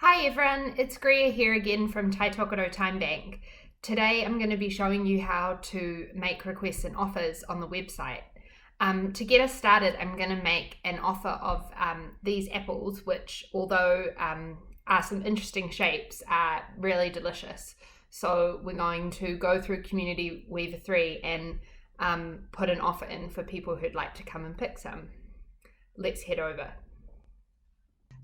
Hi everyone, it's Greer here again from Taitokoro Time Bank. Today I'm going to be showing you how to make requests and offers on the website. To get us started, I'm going to make an offer of these apples, which although are some interesting shapes, are really delicious. So we're going to go through Community Weaver 3 and put an offer in for people who'd like to come and pick some. Let's head over.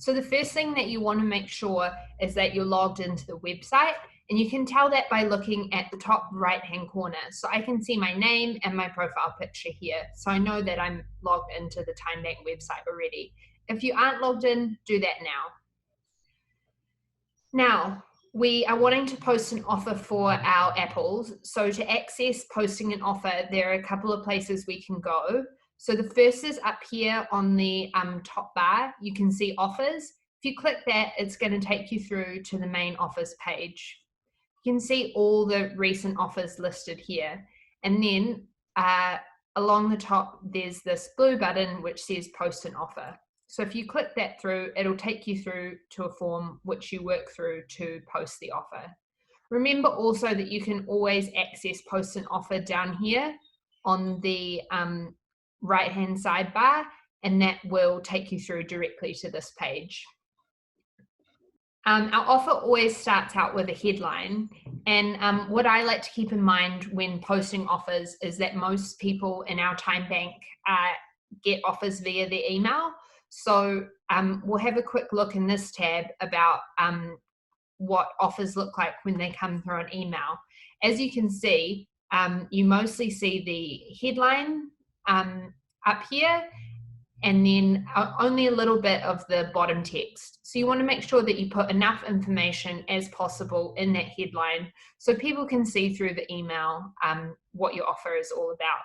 So the first thing that you want to make sure is that you're logged into the website, and you can tell that by looking at the top right hand corner. So I can see my name and my profile picture here. So I know that I'm logged into the Time Bank website already. If you aren't logged in, do that now. Now, we are wanting to post an offer for our apples. So to access posting an offer, there are a couple of places we can go. So the first is up here on the top bar. You can see offers. If you click that, it's going to take you through to the main offers page. You can see all the recent offers listed here. And then along the top, there's this blue button which says post an offer. So if you click that through, it'll take you through to a form which you work through to post the offer. Remember also that you can always access post an offer down here on the right hand sidebar, and that will take you through directly to this page. Our offer always starts out with a headline, and what I like to keep in mind when posting offers is that most people in our time bank get offers via their email. So we'll have a quick look in this tab about what offers look like when they come through an email. As you can see, you mostly see the headline up here, and then only a little bit of the bottom text. So you want to make sure that you put enough information as possible in that headline so people can see through the email what your offer is all about.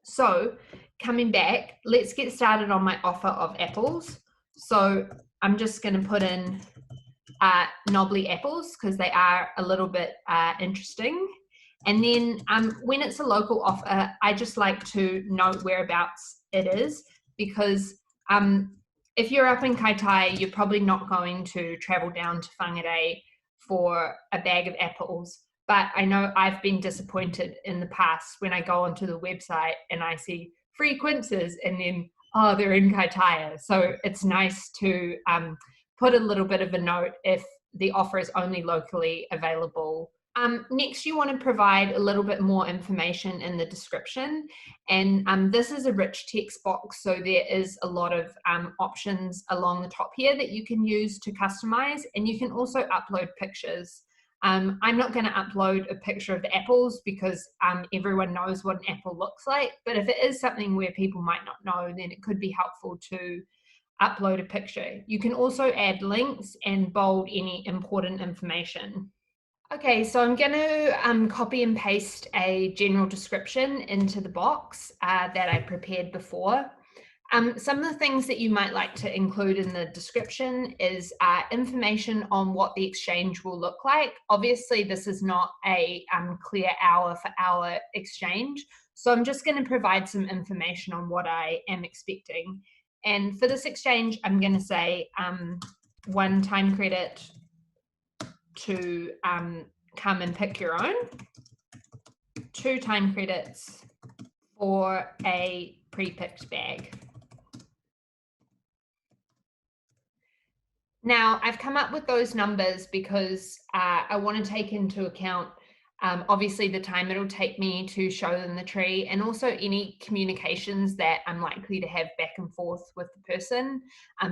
So coming back, let's get started on my offer of apples. So I'm just going to put in knobbly apples because they are a little bit interesting. And then when it's a local offer, I just like to note whereabouts it is, because if you're up in Kaitaia, you're probably not going to travel down to Whangarei for a bag of apples. But I know I've been disappointed in the past when I go onto the website and I see free quinces and then, oh, they're in Kaitaia. So it's nice to put a little bit of a note if the offer is only locally available. Next, you want to provide a little bit more information in the description, and this is a rich text box, so there is a lot of options along the top here that you can use to customize, and you can also upload pictures. I'm not going to upload a picture of the apples because everyone knows what an apple looks like, but if it is something where people might not know, then it could be helpful to upload a picture. You can also add links and bold any important information. Okay, so I'm going to copy and paste a general description into the box that I prepared before. Some of the things that you might like to include in the description is information on what the exchange will look like. Obviously, this is not a clear hour for hour exchange, so I'm just going to provide some information on what I am expecting. And for this exchange, I'm going to say 1 time credit to come and pick your own, 2 time credits for a pre-picked bag. Now, I've come up with those numbers because I want to take into account obviously the time it'll take me to show them the tree, and also any communications that I'm likely to have back and forth with the person.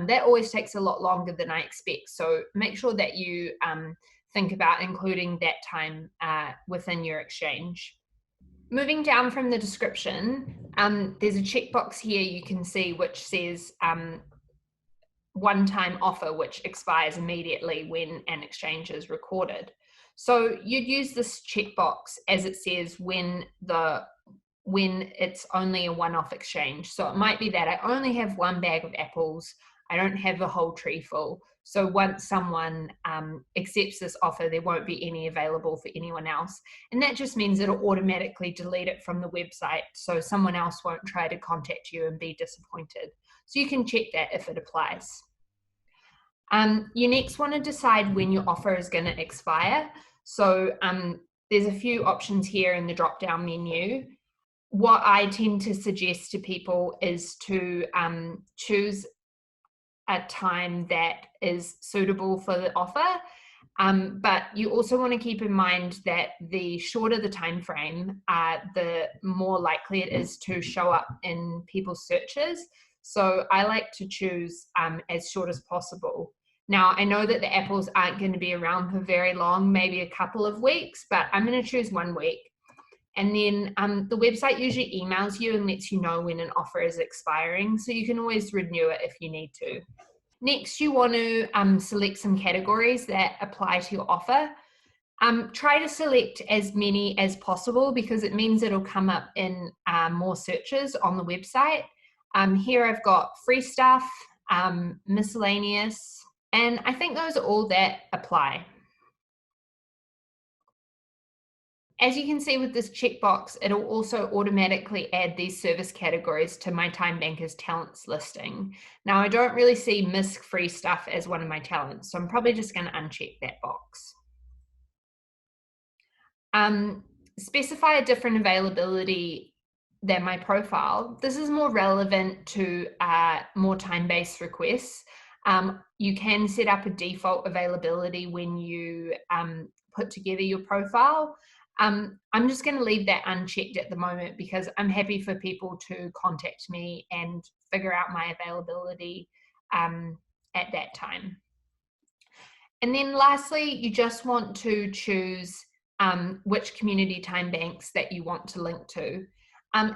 That always takes a lot longer than I expect. So make sure that you think about including that time within your exchange. Moving down from the description, there's a checkbox here you can see which says one-time offer, which expires immediately when an exchange is recorded. So you'd use this checkbox as it says when it's only a one-off exchange. So it might be that I only have 1 bag of apples, I don't have a whole tree full. So once someone accepts this offer, there won't be any available for anyone else. And that just means it'll automatically delete it from the website, so someone else won't try to contact you and be disappointed. So you can check that if it applies. You next want to decide when your offer is going to expire. So there's a few options here in the drop-down menu. What I tend to suggest to people is to choose a time that is suitable for the offer. But you also want to keep in mind that the shorter the time frame, the more likely it is to show up in people's searches. So I like to choose as short as possible. Now, I know that the apples aren't going to be around for very long, maybe a couple of weeks, but I'm going to choose 1 week. And then the website usually emails you and lets you know when an offer is expiring, so you can always renew it if you need to. Next, you want to select some categories that apply to your offer. Try to select as many as possible because it means it'll come up in more searches on the website. Here I've got free stuff, miscellaneous, and I think those are all that apply. As you can see with this checkbox, it'll also automatically add these service categories to my Time Bankers talents listing. Now, I don't really see MISC free stuff as one of my talents, so I'm probably just going to uncheck that box. Specify a different availability than my profile. This is more relevant to more time-based requests. You can set up a default availability when you put together your profile. I'm just going to leave that unchecked at the moment because I'm happy for people to contact me and figure out my availability at that time. And then lastly, you just want to choose which community time banks that you want to link to.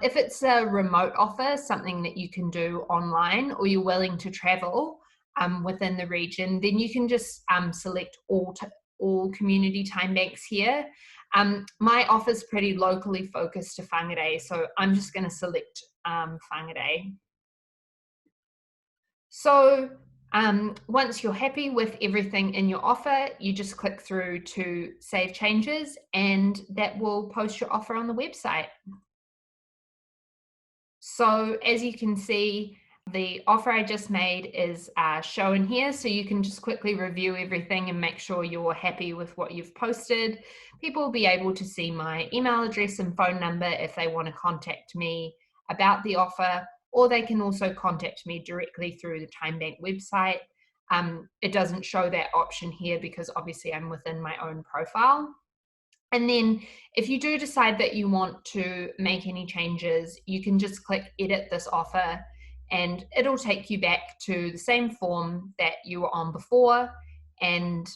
If it's a remote offer, something that you can do online, or you're willing to travel within the region, then you can just select all community time banks here. My offer is pretty locally focused to Whangarei, so I'm just going to select Whangarei. So once you're happy with everything in your offer, you just click through to save changes and that will post your offer on the website. So as you can see, the offer I just made is shown here, so you can just quickly review everything and make sure you're happy with what you've posted. People will be able to see my email address and phone number if they want to contact me about the offer, or they can also contact me directly through the Time Bank website. It doesn't show that option here because obviously I'm within my own profile. And then if you do decide that you want to make any changes, you can just click edit this offer and it'll take you back to the same form that you were on before, and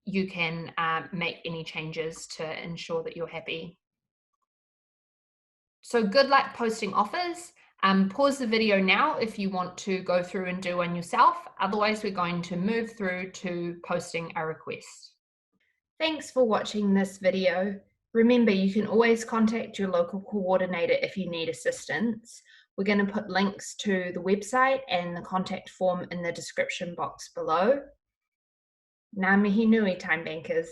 you can make any changes to ensure that you're happy. So good luck posting offers. Pause the video now if you want to go through and do one yourself. Otherwise, we're going to move through to posting a request. Thanks for watching this video. Remember, you can always contact your local coordinator if you need assistance. We're going to put links to the website and the contact form in the description box below. Ngā mihi nui, Time Bankers.